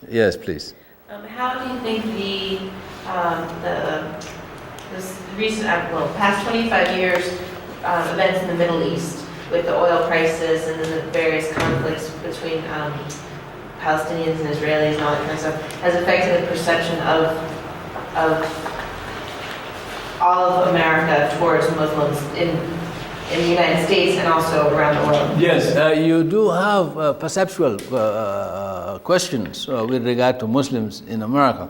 Yes, please. How do you think this recent, past 25 years events in the Middle East with the oil prices and then the various conflicts between Palestinians and Israelis and all that kind of stuff has affected the perception of all of America towards Muslims in the United States and also around the world? Yes, you do have perceptual questions with regard to Muslims in America.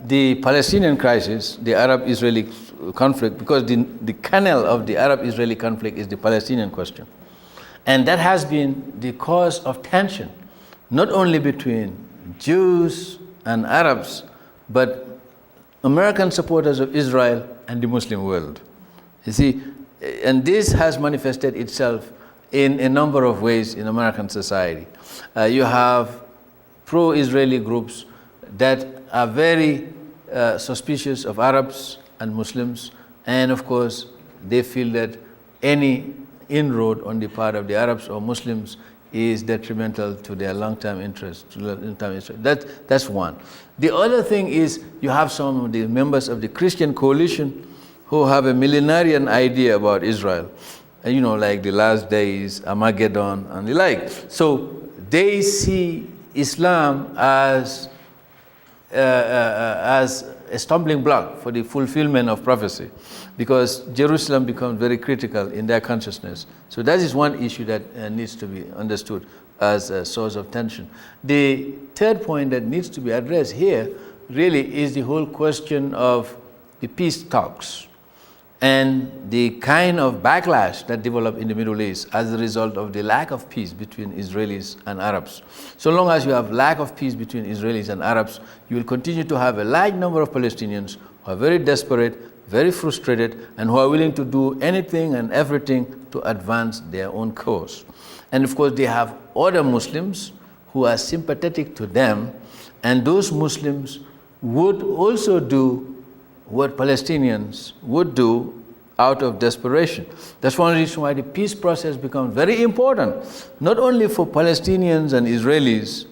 The Palestinian crisis, the Arab-Israeli conflict, because the kernel of the Arab-Israeli conflict is the Palestinian question. And that has been the cause of tension, not only between Jews and Arabs, but American supporters of Israel and the Muslim world. You see, and this has manifested itself in a number of ways in American society. You have pro-Israeli groups that are very suspicious of Arabs and Muslims, and of course they feel that any inroad on the part of the Arabs or Muslims is detrimental to their long-term interest. That's one. The other thing is you have some of the members of the Christian coalition who have a millenarian idea about Israel, like the last days, Armageddon, and the like. So they see Islam as a stumbling block for the fulfillment of prophecy, because Jerusalem becomes very critical in their consciousness. So that is one issue that needs to be understood as a source of tension. The third point that needs to be addressed here really is the whole question of the peace talks and the kind of backlash that developed in the Middle East as a result of the lack of peace between Israelis and Arabs. So long as you have lack of peace between Israelis and Arabs, you will continue to have a large number of Palestinians who are very desperate, very frustrated, and who are willing to do anything and everything to advance their own cause. And of course, they have other Muslims who are sympathetic to them, and those Muslims would also do what Palestinians would do out of desperation. That's one reason why the peace process becomes very important, not only for Palestinians and Israelis,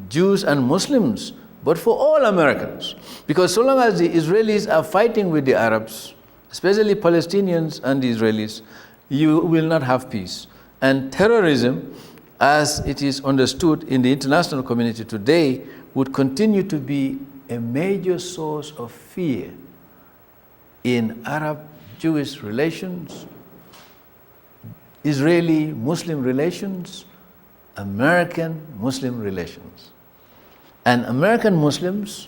Jews and Muslims, but for all Americans. Because so long as the Israelis are fighting with the Arabs, especially Palestinians and the Israelis, you will not have peace. And terrorism, as it is understood in the international community today, would continue to be a major source of fear in Arab-Jewish relations, Israeli-Muslim relations, American-Muslim relations. And American Muslims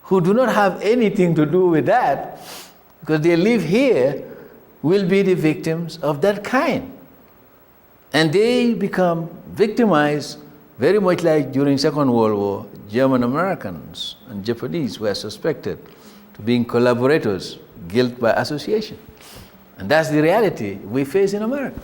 who do not have anything to do with that, because they live here, will be the victims of that kind. And they become victimized very much like during Second World War, German Americans and Japanese were suspected to being collaborators, guilt by association. And that's the reality we face in America.